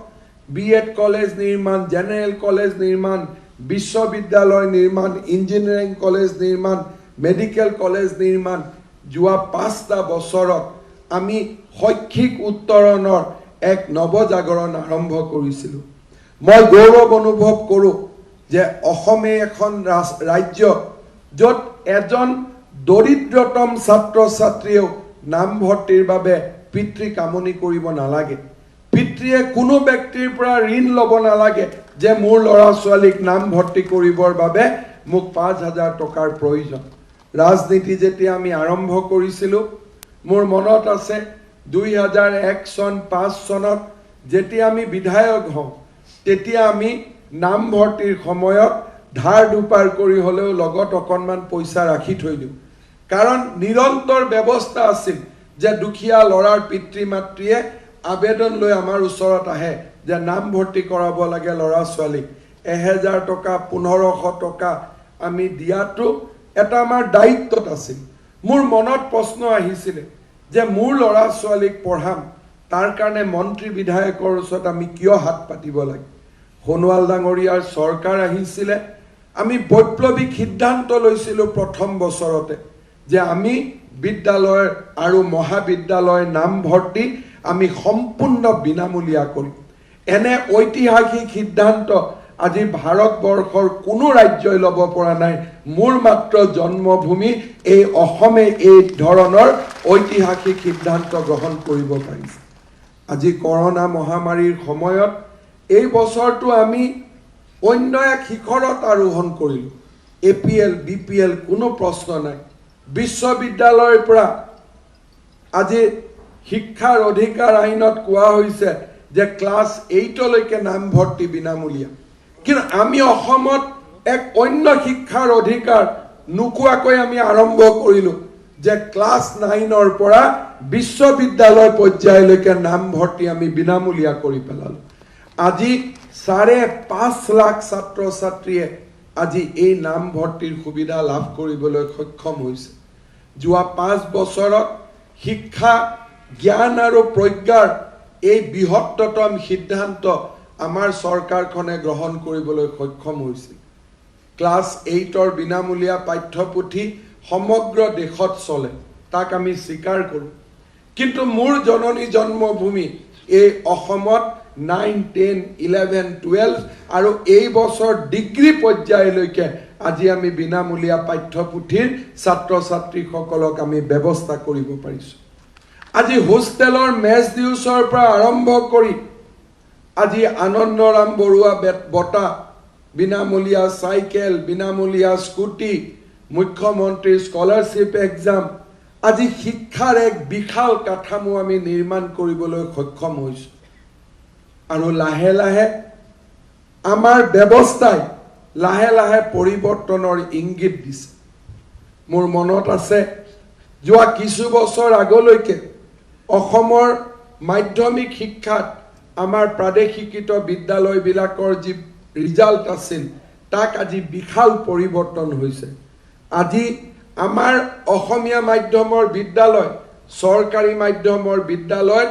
BEd কলেজ নিৰ্মাণ, জেনেৰেল কলেজ নিৰ্মাণ, বিশ্ববিদ্যালয় নিৰ্মাণ, ইঞ্জিনিয়াৰিং কলেজ নিৰ্মাণ, মেডিকেল কলেজ নিৰ্মাণ, যোৱা 5টা বছৰত আমি শৈক্ষিক উত্তৰণৰ এক নৱজাগৰণ আৰম্ভ কৰিছিলোঁ। মই গৌৰৱ অনুভৱ কৰোঁ যে অসমে এখন ৰাজ্য য'ত এজন দৰিদ্ৰতম ছাত্ৰ ছাত্ৰীয়েও নামভৰ্তিৰ বাবে পিতৃ কামনি কৰিব নালাগে, পিতৃয়ে কোনো ব্যক্তিৰ পৰা ঋণ ল'ব নালাগে যে মোৰ ল'ৰা ছোৱালীক নামভৰ্তি কৰিবৰ বাবে মোক 5,000 টকাৰ প্ৰয়োজন। ৰাজনীতি যেতিয়া আমি আৰম্ভ কৰিছিলোঁ, মোৰ মনত আছে 2001 চন 5 চনত যেতিয়া আমি বিধায়ক হওঁ তেতিয়া আমি নামভৰ্তিৰ সময়ত ধাৰ দুপাৰ কৰি হ'লেও লগত অকণমান পইচা ৰাখি থৈ দিওঁ, কাৰণ নিৰন্তৰ ব্যৱস্থা আছিল যে দুখীয়া ল'ৰাৰ পিতৃ মাতৃয়ে আবেদন লৈ আমাৰ ওচৰত আহে যে নামভৰ্তি কৰাব লাগে ল'ৰা ছোৱালীক, 1000 টকা 1500 টকা আমি দিয়াটো এটা আমাৰ দায়িত্বত আছিল। মোৰ মনত প্ৰশ্ন আহিছিলে যে মোৰ ল'ৰা ছোৱালীক পঢ়াম, তাৰ কাৰণে মন্ত্ৰী বিধায়কৰ ওচৰত আমি কিয় হাত পাতিব লাগে। সোণোৱাল ডাঙৰীয়াৰ চৰকাৰ আহিছিলে, আমি বৈপ্লৱিক সিদ্ধান্ত লৈছিলোঁ প্ৰথম বছৰতে যে আমি বিদ্যালয় আৰু মহাবিদ্যালয় নামভৰ্তি আমি সম্পূৰ্ণ বিনামূলীয়া কৰিম। এনে ঐতিহাসিক সিদ্ধান্ত আজি ভাৰতবৰ্ষৰ কোনো ৰাজ্যই ল'ব পৰা নাই। মোৰ মাত্ৰ জন্মভূমি এই অসমে এই ধৰণৰ ঐতিহাসিক সিদ্ধান্ত গ্ৰহণ কৰিব পাৰিছে। আজি কৰোনা মহামাৰীৰ সময়ত এই বছৰটো আমি অন্য এক শিখৰত আৰোহণ কৰিলোঁ। APL BPL কোনো প্ৰশ্ন নাই। বিশ্ববিদ্যালয়ৰ পৰা আজি শিক্ষাৰ অধিকাৰ আইনত কোৱা হৈছে যে ক্লাছ 8লৈকে নামভৰ্তি বিনামূলীয়া, কিন্তু আমি অসমত এক অন্য শিক্ষাৰ অধিকাৰ নোকোৱাকৈ আমি আৰম্ভ কৰিলোঁ যে ক্লাছ 9ৰ পৰা বিশ্ববিদ্যালয় পৰ্যায়লৈকে নামভৰ্তি আমি বিনামূলীয়া কৰি পেলালোঁ। আজি 5.5 লাখ ছাত্ৰ ছাত্ৰীয়ে আজি এই নামভৰ্তিৰ সুবিধা লাভ কৰিবলৈ সক্ষম হৈছে। যোৱা 5 বছৰত শিক্ষা, জ্ঞান আৰু প্ৰজ্ঞাৰ এই বৃহত্তম সিদ্ধান্ত আমাৰ চৰকাৰখনে গ্ৰহণ কৰিবলৈ সক্ষম হৈছিল। ক্লাছ 8ৰ বিনামূলীয়া পাঠ্যপুথি সমগ্ৰ দেশত চলে, তাক আমি স্বীকাৰ কৰোঁ, কিন্তু মোৰ জননী জন্মভূমি এই অসমত 9, 10, 11, 12 আৰু এই বছৰ ডিগ্ৰী পৰ্যায়লৈকে আজি আমি বিনামূলীয়া পাঠ্যপুথিৰ ছাত্ৰ ছাত্ৰীসকলক আমি ব্যৱস্থা কৰিব পাৰিছোঁ। আজি হোষ্টেলৰ মেচ ডিউচৰ পৰা আৰম্ভ কৰি আজি আনন্দৰাম বৰুৱা বঁটা, বিনামূলীয়া চাইকেল, বিনামূলীয়া স্কুটি, মুখ্যমন্ত্ৰীৰ স্কলাৰশ্বিপ এক্সাম, আজি শিক্ষাৰ এক বিশাল কাঠামো আমি নিৰ্মাণ কৰিবলৈ সক্ষম হৈছোঁ। আৰু লাহে লাহে আমাৰ ব্যৱস্থাই লাহে লাহে পৰিৱৰ্তনৰ ইংগিত দিছে। মোৰ মনত আছে যোৱা কিছু বছৰ আগলৈকে অসমৰ মাধ্যমিক শিক্ষাত আমাৰ প্ৰাদেশিকৃত বিদ্যালয়বিলাকৰ যি ৰিজাল্ট আছিল তাক আজি বিশাল পৰিৱৰ্তন হৈছে। আজি আমাৰ অসমীয়া মাধ্যমৰ বিদ্যালয়, চৰকাৰী মাধ্যমৰ বিদ্যালয়ত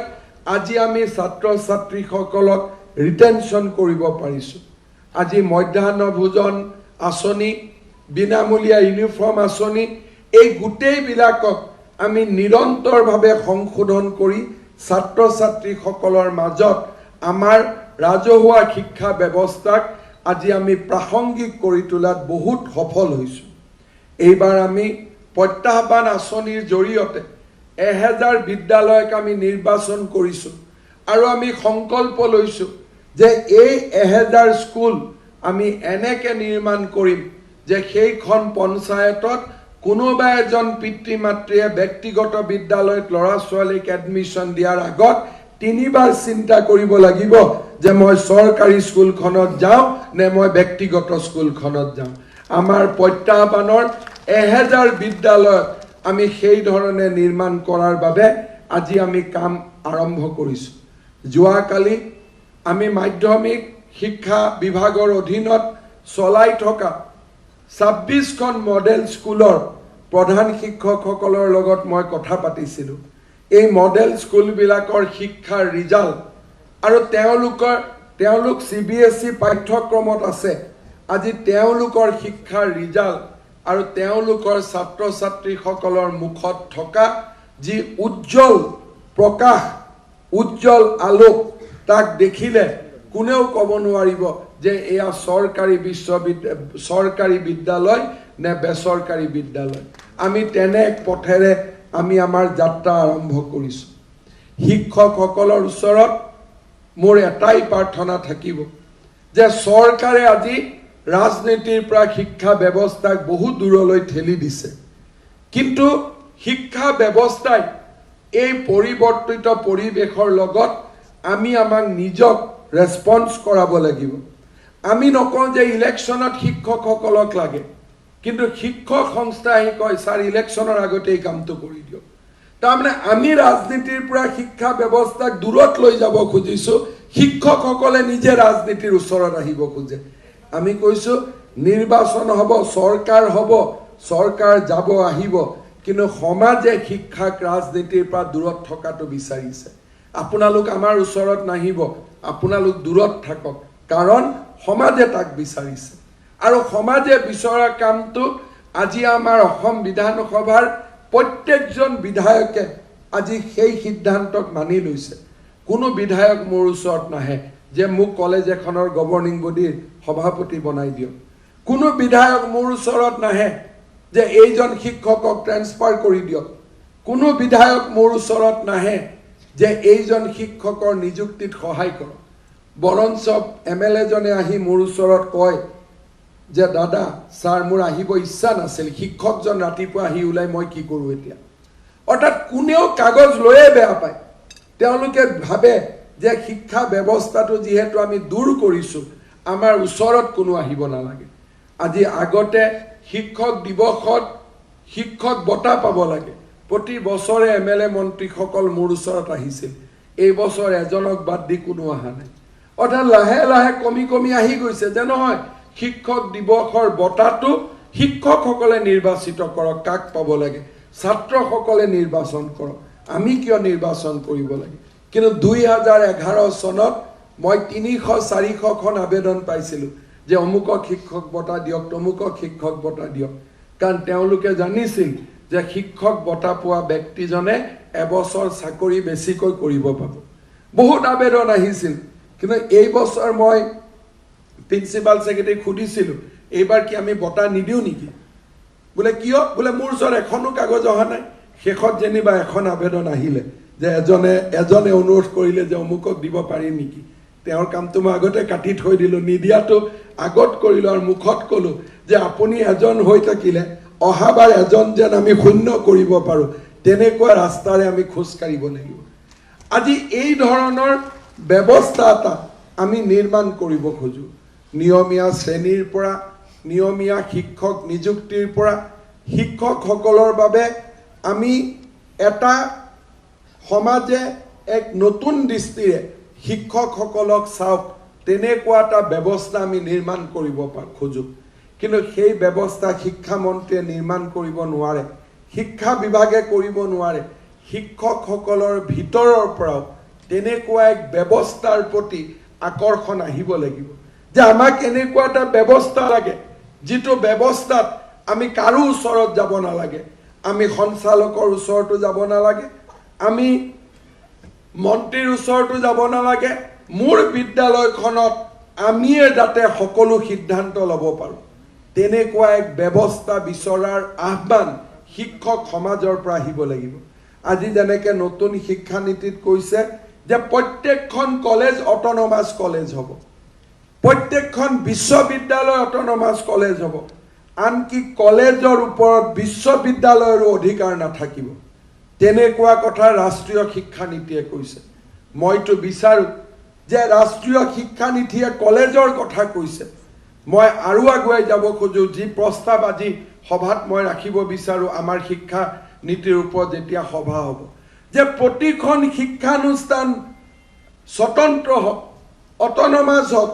আজি আমি ছাত্ৰ ছাত্ৰীসকলক ৰিটেনশ্যন কৰিব পাৰিছোঁ। আজি মধ্যাহ্ন ভোজন আঁচনি, বিনামূলীয়া ইউনিফৰ্ম আঁচনি, এই গোটেইবিলাকক আমি নিৰন্তৰভাৱে সংশোধন কৰি ছাত্ৰ ছাত্ৰীসকলৰ মাজত আমাৰ ৰাজহুৱা শিক্ষা ব্যৱস্থাক আজি আমি প্ৰাসংগিক কৰি তোলাত বহুত সফল হৈছোঁ। এইবাৰ আমি প্ৰত্যাহ্বান আঁচনিৰ জৰিয়তে 1000 বিদ্যালয়ক আমি নিৰ্বাচন কৰিছোঁ আৰু আমি সংকল্প লৈছোঁ যে এই 1000 স্কুল আমি এনেকৈ নিৰ্মাণ কৰিম যে সেইখন পঞ্চায়তত কোনোবা এজন পিতৃ মাতৃয়ে ব্যক্তিগত বিদ্যালয়ত ল'ৰা ছোৱালীক এডমিশ্যন দিয়াৰ আগত তিনিবাৰ চিন্তা কৰিব লাগিব যে মই চৰকাৰী স্কুলখনত যাওঁ নে মই ব্যক্তিগত স্কুলখনত যাওঁ। আমাৰ প্ৰত্যাহ্বানৰ 1000 বিদ্যালয় আমি সেই ধৰণে নিৰ্মাণ কৰাৰ বাবে আজি আমি কাম আৰম্ভ কৰিছোঁ। যোৱাকালি আমি মাধ্যমিক শিক্ষা বিভাগৰ অধীনত চলাই থকা 26খন মডেল স্কুলৰ প্ৰধান শিক্ষকসকলৰ লগত মই কথা পাতিছিলোঁ। এই মডেল স্কুলবিলাকৰ শিক্ষাৰ ৰিজাল্ট আৰু তেওঁলোক CBSE পাঠ্যক্ৰমত আছে। আজি তেওঁলোকৰ শিক্ষাৰ ৰিজাল্ট আৰু তেওঁলোকৰ ছাত্ৰ ছাত্ৰীসকলৰ মুখত থকা যি উজ্জ্বল প্ৰকাশ, উজ্জ্বল আলোক, তাক দেখিলে কোনেও ক'ব নোৱাৰিব যে এয়া চৰকাৰী বিদ্যালয় নে বেচৰকাৰী বিদ্যালয়। আমি তেনে এক পথেৰে আমি আমাৰ যাত্ৰা আৰম্ভ কৰিছোঁ। শিক্ষকসকলৰ ওচৰত মোৰ এটাই প্ৰাৰ্থনা থাকিব যে চৰকাৰে আজি ৰাজনীতিৰ পৰা শিক্ষা ব্যৱস্থাক বহু দূৰলৈ ঠেলি দিছে, কিন্তু শিক্ষা ব্যৱস্থাই এই পৰিৱৰ্তিত পৰিৱেশৰ লগত আমি আমাক নিজক ৰেছপন্স কৰাব লাগিব। আমি নকওঁ যে ইলেকশ্যনত শিক্ষকসকলক লাগে, কিন্তু শিক্ষক সংস্থাই কয় ছাৰ ইলেকশ্যনৰ আগতে এই কামটো কৰি দিয়ক। তাৰমানে আমি ৰাজনীতিৰ পৰা শিক্ষা ব্যৱস্থাক দূৰত লৈ যাব খুজিছোঁ, শিক্ষকসকলে নিজে ৰাজনীতিৰ ওচৰত আহিব খোজে। আমি কৈছোঁ নিৰ্বাচন হ'ব, চৰকাৰ যাব আহিব, কিন্তু সমাজে শিক্ষাক ৰাজনীতিৰ পৰা দূৰত থকাটো বিচাৰিছে। আপোনালোক আমাৰ ওচৰত নাহিব, আপোনালোক দূৰত থাকক, কাৰণ সমাজে তাক বিচাৰিছে। আৰু সমাজে বিচৰা কামটো আজি আমাৰ অসম বিধানসভাৰ প্ৰত্যেকজন বিধায়কে আজি সেই সিদ্ধান্তক মানি লৈছে। কোনো বিধায়ক মোৰ ওচৰত নাহে যে মোক কলেজ এখনৰ গভৰ্ণিং বডিৰ সভাপতি বনাই দিয়ক। কোনো বিধায়ক মোৰ ওচৰত নাহে যে এইজন শিক্ষকক ট্ৰেন্সফাৰ কৰি দিয়ক। কোনো বিধায়ক মোৰ ওচৰত নাহে যে এইজন শিক্ষকৰ নিযুক্তিত সহায় কৰক। বৰঞ্চ MLA জনে আহি মোৰ ওচৰত কয় যে দাদা ছাৰ মোৰ আহিব ইচ্ছা নাছিল, শিক্ষকজন ৰাতিপুৱা আহি ওলাই মই কি কৰোঁ এতিয়া। অৰ্থাৎ কোনেও কাগজ লৈয়ে বেয়া পায়। তেওঁলোকে ভাবে যে শিক্ষা ব্যৱস্থাটো যিহেতু আমি দূৰ কৰিছোঁ, আমাৰ ওচৰত কোনো আহিব নালাগে। আজি আগতে শিক্ষক দিৱসত শিক্ষক বঁটা পাব লাগে, প্ৰতি বছৰে MLA মন্ত্ৰীসকল মোৰ ওচৰত আহিছিল। এই বছৰ এজনক বাদ দি কোনো অহা নাই। অৰ্থাৎ লাহে লাহে কমি আহি গৈছে যে নহয়, শিক্ষক দিৱসৰ বঁটাটো শিক্ষকসকলে নিৰ্বাচিত কৰক, কাক পাব লাগে, ছাত্ৰসকলে নিৰ্বাচন কৰক, আমি কিয় নিৰ্বাচন কৰিব লাগে। কিন্তু 2011 চনত মই 300-400খন আবেদন পাইছিলোঁ যে অমুকক শিক্ষক বঁটা দিয়ক, তমুকক শিক্ষক বঁটা দিয়ক। কাৰণ তেওঁলোকে জানিছিল যে শিক্ষক বঁটা পোৱা ব্যক্তিজনে এবছৰ চাকৰি বেছিকৈ কৰিব পাব। বহুত আবেদন আহিছিল, কিন্তু এই বছৰ মই প্ৰিন্সিপাল ছেক্ৰেটাৰীক সুধিছিলোঁ এইবাৰ কি আমি বঁটা নিদিওঁ নেকি। বোলে কিয়? বোলে মোৰ ওচৰত এখনো কাগজ অহা নাই। শেষত যেনিবা এখন আবেদন আহিলে যে এজনে অনুৰোধ কৰিলে যে অমুকক দিব পাৰিম নেকি। তেওঁৰ কামটো মই আগতে কাটি থৈ দিলোঁ, নিদিয়াটো আগত কৰিলোঁ আৰু মুখত ক'লোঁ যে আপুনি এজন হৈ থাকিলে অহাবাৰ এজন যেন আমি শূন্য কৰিব পাৰোঁ, তেনেকুৱা ৰাস্তাৰে আমি খোজকাঢ়িব লাগিব। আজি এই ধৰণৰ ব্যৱস্থা এটা আমি নিৰ্মাণ কৰিব খোজোঁ। নিয়মীয়া শ্ৰেণীৰ পৰা, নিয়মীয়া শিক্ষক নিযুক্তিৰ পৰা শিক্ষকসকলৰ বাবে আমি এটা সমাজে এক নতুন দৃষ্টিৰে শিক্ষকসকলক চাওক, তেনেকুৱা এটা ব্যৱস্থা আমি নিৰ্মাণ কৰিব খোজোঁ। কিন্তু সেই ব্যৱস্থা শিক্ষামন্ত্ৰীয়ে নিৰ্মাণ কৰিব নোৱাৰে, শিক্ষা বিভাগে কৰিব নোৱাৰে। শিক্ষকসকলৰ ভিতৰৰ পৰাও তেনেকুৱা এক ব্যৱস্থাৰ প্ৰতি আকৰ্ষণ আহিব লাগিব যে আমাক এনেকুৱা এটা ব্যৱস্থা লাগে যিটো ব্যৱস্থাত আমি কাৰো ওচৰত যাব নালাগে, আমি সঞ্চালকৰ ওচৰতো যাব নালাগে, আমি মন্ত্ৰীৰ ওচৰতো যাব নালাগে। মোৰ বিদ্যালয়খনত আমিয়ে যাতে সকলো সিদ্ধান্ত ল'ব পাৰোঁ, তেনেকুৱা এক ব্যৱস্থা বিচৰাৰ আহ্বান শিক্ষক সমাজৰ পৰা আহিব লাগিব। আজি যেনেকৈ নতুন শিক্ষানীতিত কৈছে যে প্ৰত্যেকখন কলেজ অট'নমাছ কলেজ হ'ব, প্ৰত্যেকখন বিশ্ববিদ্যালয় অট'নমাছ কলেজ হ'ব। আনকি কলেজৰ ওপৰত বিশ্ববিদ্যালয়ৰো অধিকাৰ নাথাকিব তেনেকুৱা কথা ৰাষ্ট্ৰীয় শিক্ষা নীতিয়ে কৈছে মইতো বিচাৰো যে ৰাষ্ট্ৰীয় শিক্ষা নীতিয়ে কলেজৰ কথা কৈছে মই আৰু আগুৱাই যাব খোজো যি প্ৰস্তাৱ আজি সভাত মই ৰাখিব বিচাৰো আমাৰ শিক্ষা নীতিৰ ওপৰত যেতিয়া সভা হ'ব যে প্ৰতিখন শিক্ষানুষ্ঠান স্বতন্ত্ৰ হওক অট'নমাছ হওক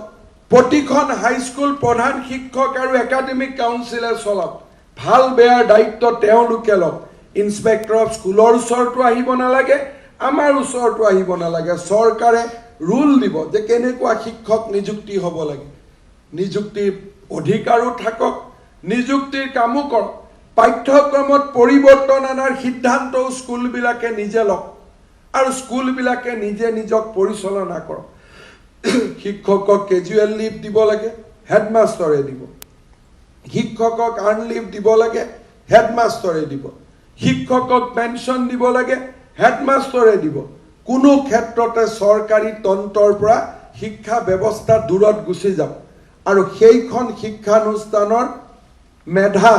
প্ৰতিখন হাইস্কুল প্ৰধান শিক্ষক আৰু একাডেমিক কাউন্সিলে চলাওক ভাল বেয়াৰ দায়িত্ব তেওঁলোকে লওক ইন্সপেক্টৰ অফ স্কুলৰ ওচৰতো আহিব নালাগে আমাৰ ওচৰতো আহিব নালাগে চৰকাৰে ৰুল দিব যে কেনেকুৱা শিক্ষক নিযুক্তি হ'ব লাগে নিযুক্তিৰ অধিকাৰো থাকক নিযুক্তিৰ কামো কৰক পাঠ্যক্ৰমত পৰিৱৰ্তন আনাৰ সিদ্ধান্তও স্কুলবিলাকে নিজে লওক আৰু স্কুলবিলাকে নিজে নিজক পৰিচালনা কৰক শিক্ষকক কেজুৱেল লিভ দিব লাগে হেডমাষ্টৰে দিব শিক্ষকক আৰ্ণ লিভ দিব লাগে হেডমাষ্টৰে দিব শিক্ষকক পেঞ্চন দিব লাগে হেডমাষ্টৰে দিব কোনো ক্ষেত্ৰতে চৰকাৰী তন্ত্ৰৰ পৰা শিক্ষা ব্যৱস্থা দূৰত গুচি যাব আৰু সেইখন শিক্ষানুষ্ঠানৰ মেধা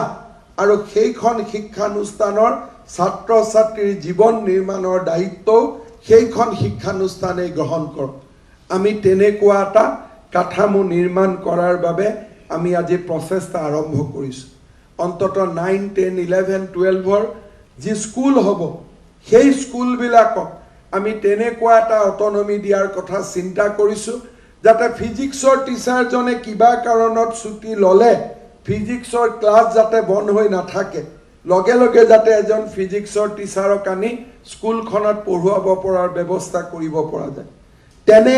আৰু সেইখন শিক্ষানুষ্ঠানৰ ছাত্ৰ ছাত্ৰীৰ জীৱন নিৰ্মাণৰ দায়িত্বও সেইখন শিক্ষানুষ্ঠানে গ্ৰহণ কৰক আমি তেনেকুৱা এটা কাঠামো নিৰ্মাণ কৰাৰ বাবে আমি আজি প্ৰচেষ্টা আৰম্ভ কৰিছোঁ অন্ততঃ 9, 10, 11, 12ৰ যি স্কুল হ'ব সেই স্কুলবিলাকক আমি তেনেকুৱা এটা অট'নমি দিয়াৰ কথা চিন্তা কৰিছোঁ যাতে ফিজিক্সৰ টিচাৰজনে কিবা কাৰণত ছুটি ল'লে ফিজিক্সৰ ক্লাছ যাতে বন্ধ হৈ নাথাকে লগে লগে যাতে এজন ফিজিক্সৰ টিচাৰক আনি স্কুলখনত পঢ়ুৱাব পৰাৰ ব্যৱস্থা কৰিব পৰা যায় তেনে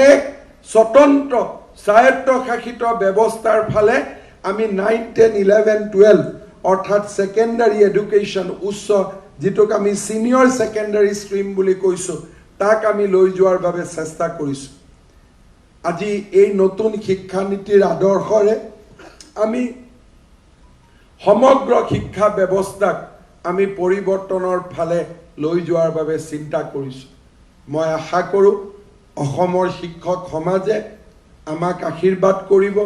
স্বতন্ত্ৰ স্বায়ত্তশাসিত ব্যৱস্থাৰ ফালে আমি 9, 10, 11, 12 অৰ্থাৎ সেকেন্ডাৰী এডুকেশ্যন উচ্চ যেটোক আমি সিনিয়ৰ সেকেন্ডাৰী ষ্ট্ৰীম বুলি কৈছোঁ তাক আমি লৈ যোৱাৰ বাবে চেষ্টা কৰিছোঁ আজি এই নতুন শিক্ষা নীতিৰ আদৰ্শৰে আমি সমগ্ৰ শিক্ষা ব্যৱস্থাক আমি পৰিৱৰ্তনৰ ফালে লৈ যোৱাৰ বাবে চিন্তা কৰিছোঁ মই আশা কৰোঁ অসমৰ শিক্ষক সমাজে আমাক আশীৰ্বাদ কৰিব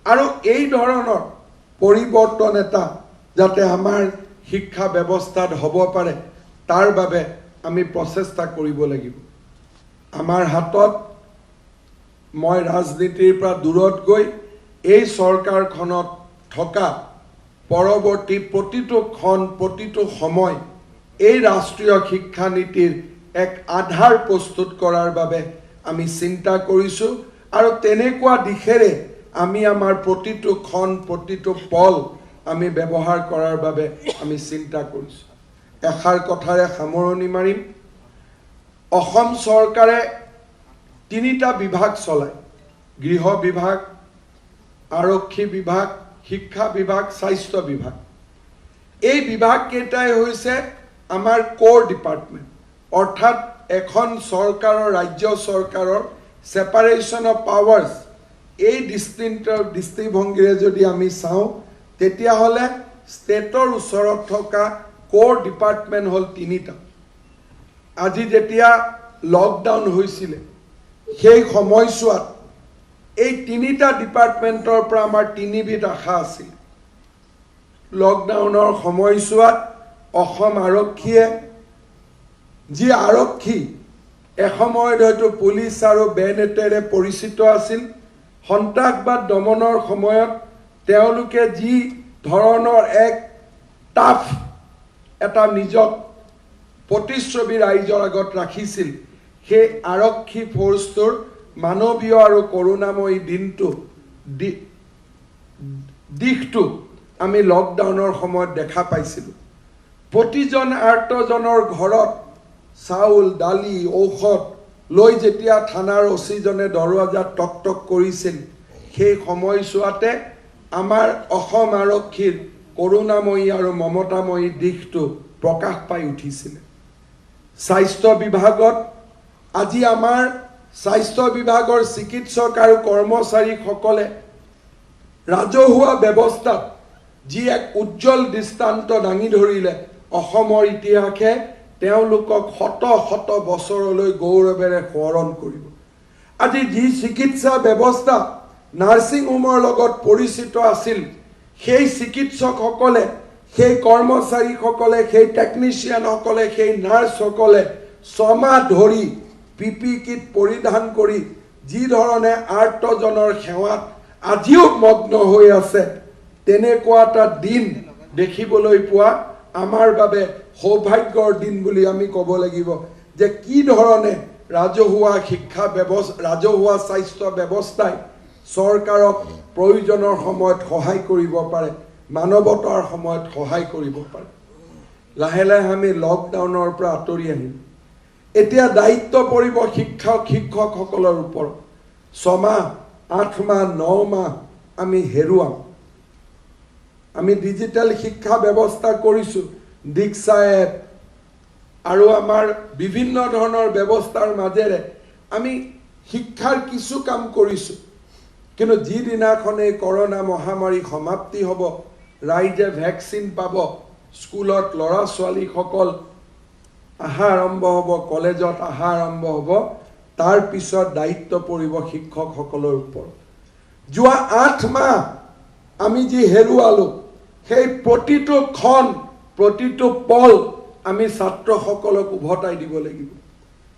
আৰু এই ধৰণৰ পৰিৱৰ্তন এটা যাতে আমাৰ শিক্ষা ব্যৱস্থাত হ'ব পাৰে তাৰ বাবে আমি প্ৰচেষ্টা কৰিব লাগিব আমাৰ হাতত মই ৰাজনীতিৰ পৰা দূৰত গৈ এই চৰকাৰখনত থকা পৰৱৰ্তী প্ৰতিটো ক্ষণ প্ৰতিটো সময় এই ৰাষ্ট্ৰীয় শিক্ষা নীতিৰ এক আধাৰ প্ৰস্তুত কৰাৰ বাবে আমি চিন্তা কৰিছোঁ আৰু তেনেকুৱা দিশেৰে আমি আমাৰ প্ৰতিটো ক্ষণ প্ৰতিটো পল আমি ব্যৱহাৰ কৰাৰ বাবে আমি চিন্তা কৰিছোঁ এষাৰ কথাৰে সামৰণি মাৰিম অসম চৰকাৰে তিনিটা বিভাগ চলায় গৃহ বিভাগ আৰক্ষী বিভাগ শিক্ষা বিভাগ স্বাস্থ্য বিভাগ এই বিভাগ কেইটাই হৈছে আমাৰ কোৰ ডিপাৰ্টমেণ্ট অৰ্থাৎ এখন চৰকাৰৰ ৰাজ্য চৰকাৰৰ সেপাৰেশন অফ পাৱাৰ্স এই দৃষ্টিভংগীৰে যদি আমি চাওঁ তেতিয়াহ'লে ষ্টেটৰ ওচৰত থকা কোৰ ডিপাৰ্টমেণ্ট হ'ল তিনিটা আজি যেতিয়া লকডাউন হৈছিলে সেই সময়ছোৱাত এই তিনিটা ডিপাৰ্টমেণ্টৰ পৰা আমাৰ তিনিবিধ আশা আছিল লকডাউনৰ সময়ছোৱাত অসম আৰক্ষীয়ে যি আৰক্ষী এসময়ত হয়তো পুলিচ আৰু বেনেটেৰে পৰিচিত আছিল সন্ত্ৰাসবাদ দমনৰ সময়ত তেওঁলোকে যি ধৰণৰ এক টাফ এটা নিজক প্ৰতিশ্ৰুতি ৰাইজৰ আগত ৰাখিছিল সেই আৰক্ষী ফ'ৰ্চটোৰ মানৱীয় আৰু কৰোণাময়ী দিশটো আমি লকডাউনৰ সময়ত দেখা পাইছিলোঁ প্ৰতিজন আৰ্তজনৰ ঘৰত চাউল দালি ঔষধ লৈ যেতিয়া থানাৰ অচিজনে দৰৱাজাত টক টক কৰিছিল সেই সময়ছোৱাতে আমাৰ অসম আৰক্ষীৰ কৰোণাময়ী আৰু মমতাময়ী দিশটো প্ৰকাশ পাই উঠিছিল স্বাস্থ্য বিভাগত আজি আমাৰ স্বাস্থ্য বিভাগৰ চিকিৎসক আৰু কৰ্মচাৰীসকলে ৰাজহুৱা ব্যৱস্থাত যি এক উজ্জ্বল দৃষ্টান্ত দাঙি ধৰিলে অসমৰ ইতিহাসে তেওঁলোকক শত শত বছৰলৈ গৌৰৱেৰে সোঁৱৰণ কৰিব আজি যি চিকিৎসা ব্যৱস্থা নাৰ্ছিং হোমৰ লগত পৰিচিত আছিল সেই চিকিৎসকসকলে, সেই কৰ্মচাৰীসকলে, সেই টেকনিচিয়ানসকলে, সেই নাৰ্ছসকলে 6 মাহ ধৰি পিপি কিট পৰিধান কৰি যি ধৰণে আৰ্তজনৰ সেৱাত আজিও মগ্ন হৈ আছে, তেনেকুৱা এটা দিন দেখিবলৈ পোৱা আমাৰ বাবে সৌভাগ্যৰ দিন বুলি আমি ক'ব লাগিব। যে কি ধৰণে ৰাজহুৱা শিক্ষা ব্যৱস্থা, ৰাজহুৱা স্বাস্থ্য ব্যৱস্থাই চৰকাৰক প্ৰয়োজনৰ সময়ত সহায় কৰিব পাৰে, মানৱতাৰ সময়ত সহায় কৰিব পাৰে। লাহে লাহে আমি লকডাউনৰ পৰা আঁতৰি আহিম। এতিয়া দায়িত্ব পৰিব শিক্ষকসকলৰ ওপৰত। 6 মাহ, 8 মাহ, 9 মাহ আমি হেৰুৱাম। আমি ডিজিটেল শিক্ষা ব্যৱস্থা কৰিছোঁ, দীক্ষা এপ আৰু আমাৰ বিভিন্ন ধৰণৰ ব্যৱস্থাৰ মাজেৰে আমি শিক্ষাৰ কিছু কাম কৰিছোঁ। কিন্তু যিদিনাখন এই কৰোনা মহামাৰী সমাপ্তি হ'ব, ৰাইজে ভেকচিন পাব, স্কুলত ল'ৰা ছোৱালীসকল আহা আৰম্ভ হ'ব, কলেজত আহা আৰম্ভ হ'ব, তাৰ পিছত দায়িত্ব পৰিব শিক্ষকসকলৰ ওপৰত। যোৱা 8 মাহ আমি যি হেৰুৱালোঁ, সেই প্ৰতিটো ক্ষণ, প্ৰতিটো পল আমি ছাত্ৰসকলক উভতাই দিব লাগিব।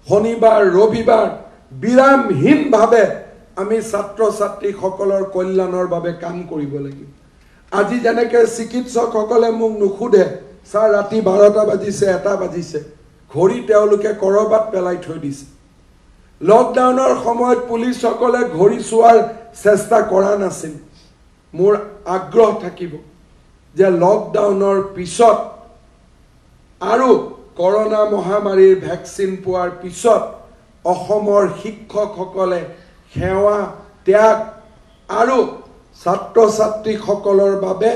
শনিবাৰ, ৰবিবাৰ বিৰামহীনভাৱে আমি ছাত্ৰ ছাত্ৰীসকলৰ কল্যাণৰ বাবে কাম কৰিব লাগিব। আজি যেনেকৈ চিকিৎসকসকলে মোক নুসুধে, ছাৰ ৰাতি 12টা বাজিছে, 1টা বাজিছে, ঘড়ী তেওঁলোকে ক'ৰবাত পেলাই থৈ দিছে। লকডাউনৰ সময়ত পুলিচসকলে ঘড়ী চোৱাৰ চেষ্টা কৰা নাছিল। মোৰ আগ্ৰহ থাকিব যে লকডাউনৰ পিছত আৰু কৰোনা মহামাৰীৰ ভেকচিন পোৱাৰ পিছত অসমৰ শিক্ষকসকলে সেৱা, ত্যাগ আৰু ছাত্ৰ ছাত্ৰীসকলৰ বাবে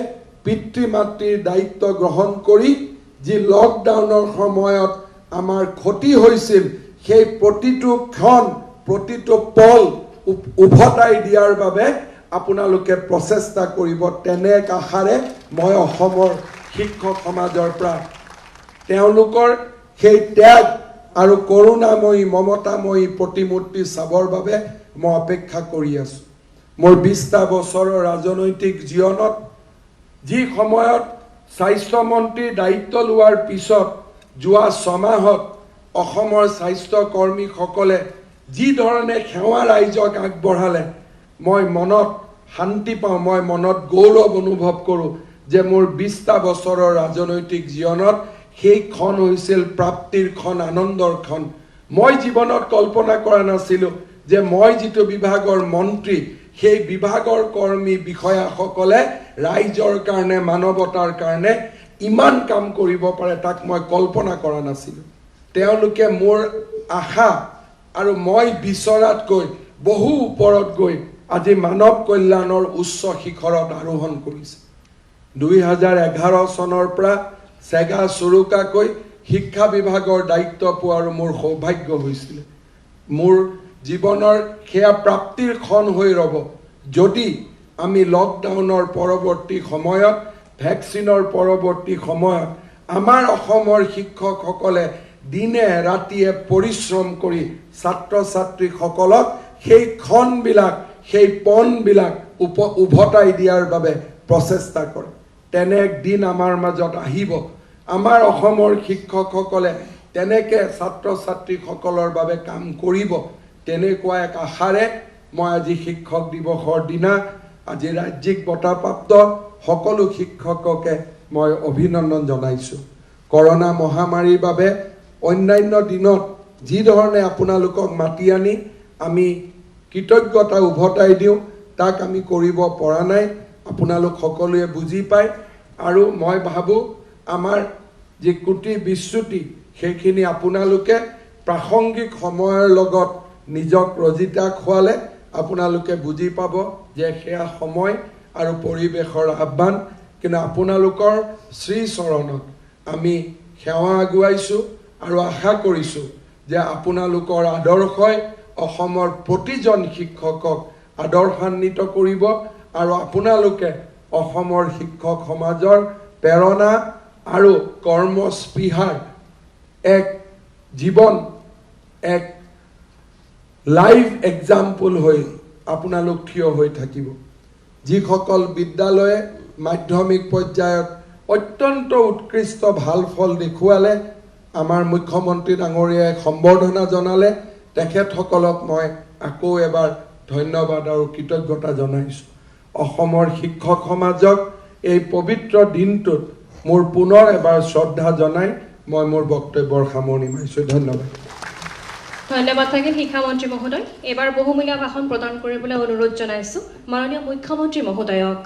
পিতৃ মাতৃৰ দায়িত্ব গ্ৰহণ কৰি যি লকডাউনৰ সময়ত আমাৰ ক্ষতি হৈছিল, সেই প্ৰতিটো ক্ষণ, প্ৰতিটো পল উভতাই দিয়াৰ বাবে আপোনালোকে প্ৰচেষ্টা কৰিব। তেনে এক আশাৰে মই অসমৰ শিক্ষক সমাজৰ পৰা তেওঁলোকৰ সেই ত্যাগ আৰু কৰোণাময়ী, মমতাময়ী প্ৰতিমূৰ্তি চাবৰ বাবে মই অপেক্ষা কৰি আছোঁ। মোৰ 20টা বছৰৰ ৰাজনৈতিক জীৱনত যি সময়ত স্বাস্থ্যমন্ত্ৰীৰ দায়িত্ব লোৱাৰ পিছত যোৱা 6 মাহত অসমৰ স্বাস্থ্য কৰ্মীসকলে যি ধৰণে সেৱা ৰাইজক আগবঢ়ালে, মই মনত শান্তি পাওঁ, মই মনত গৌৰৱ অনুভৱ কৰোঁ যে মোৰ 20টা বছৰৰ ৰাজনৈতিক জীৱনত সেই ক্ষণ হৈছিল প্ৰাপ্তিৰ ক্ষণ, আনন্দৰ ক্ষণ। মই জীৱনত কল্পনা কৰা নাছিলোঁ যে মই যিটো বিভাগৰ মন্ত্ৰী, সেই বিভাগৰ কৰ্মী বিষয়াসকলে ৰাইজৰ কাৰণে, মানৱতাৰ কাৰণে ইমান কাম কৰিব পাৰে, তাক মই কল্পনা কৰা নাছিলোঁ। তেওঁলোকে মোৰ আশা আৰু মই বিচৰাতকৈ বহু ওপৰত গৈ আজি মানৱ কল্যাণৰ উচ্চ শিখৰত আৰোহণ কৰিছে। 2011 চনৰ পৰা চেগা চুৰুকাকৈ শিক্ষা বিভাগৰ দায়িত্ব পোৱাৰ মোৰ সৌভাগ্য হৈছিল। মোৰ জীৱনৰ সেয়া প্ৰাপ্তিৰ ক্ষণ হৈ ৰ'ব যদি আমি লকডাউনৰ পৰৱৰ্তী সময়ত, ভেকচিনৰ পৰৱৰ্তী সময়ত আমাৰ অসমৰ শিক্ষকসকলে দিনে ৰাতিয়ে পৰিশ্ৰম কৰি ছাত্ৰ ছাত্ৰীসকলক সেই ক্ষণবিলাক, সেই পণবিলাক উভতাই দিয়াৰ বাবে প্ৰচেষ্টা কৰে। তেনে এক দিন আমাৰ মাজত আহিব। আমাৰ অসমৰ শিক্ষকসকলে তেনেকৈ ছাত্ৰ ছাত্ৰীসকলৰ বাবে কাম কৰিব। তেনেকুৱা এক আশাৰে মই আজি শিক্ষক দিৱসৰ দিনা আজি ৰাজ্যিক বঁটাপ্ৰাপ্ত সকলো শিক্ষককে মই অভিনন্দন জনাইছোঁ। কৰোনা মহামাৰীৰ বাবে অন্যান্য দিনত যি ধৰণে আপোনালোকক মাতি আনি আমি কৃতজ্ঞতা উভতাই দিওঁ, তাক আমি কৰিব পৰা নাই। আপোনালোক সকলোৱে বুজি পায় আৰু মই ভাবোঁ আমাৰ যি কুটি বিচ্যুতি, সেইখিনি আপোনালোকে প্ৰাসংগিক সময়ৰ লগত নিজক ৰজিতা খোৱালে আপোনালোকে বুজি পাব যে সেয়া সময় আৰু পৰিৱেশৰ আহ্বান। কিন্তু আপোনালোকৰ শ্ৰীচৰণত আমি সেৱা আগুৱাইছোঁ আৰু আশা কৰিছোঁ যে আপোনালোকৰ আদৰ্শই অসমৰ প্ৰতিজন শিক্ষকক আদৰ্শান্বিত কৰিব আৰু আপোনালোকে অসমৰ শিক্ষক সমাজৰ প্ৰেৰণা আৰু কৰ্মস্পৃহাৰ এক জীৱন, এক লাইভ এক্সাম্পল হৈ আপোনালোক থিয় হৈ থাকিব। যিসকল বিদ্যালয়ে মাধ্যমিক পৰ্যায়ত অত্যন্ত উৎকৃষ্ট ভাল ফল দেখুৱালে আমাৰ মুখ্যমন্ত্ৰী ডাঙৰীয়াই সম্বৰ্ধনা জনালে তেখেতসকলক মই আকৌ এবাৰ ধন্যবাদ আৰু কৃতজ্ঞতা জনাইছোঁ অসমৰ শিক্ষক সমাজক এই পবিত্ৰ দিনটোত মোৰ পুনৰ এবাৰ শ্ৰদ্ধা জনাই মই মোৰ বক্তব্যৰ সামৰণি মাৰিছোঁ ধন্যবাদ ধন্যবাদ থাকিল শিক্ষামন্ত্ৰী মহোদয় এবাৰ বহুমূলীয়া ভাষণ প্ৰদান কৰিবলৈ অনুৰোধ জনাইছোঁ মাননীয় মুখ্যমন্ত্ৰী মহোদয়ক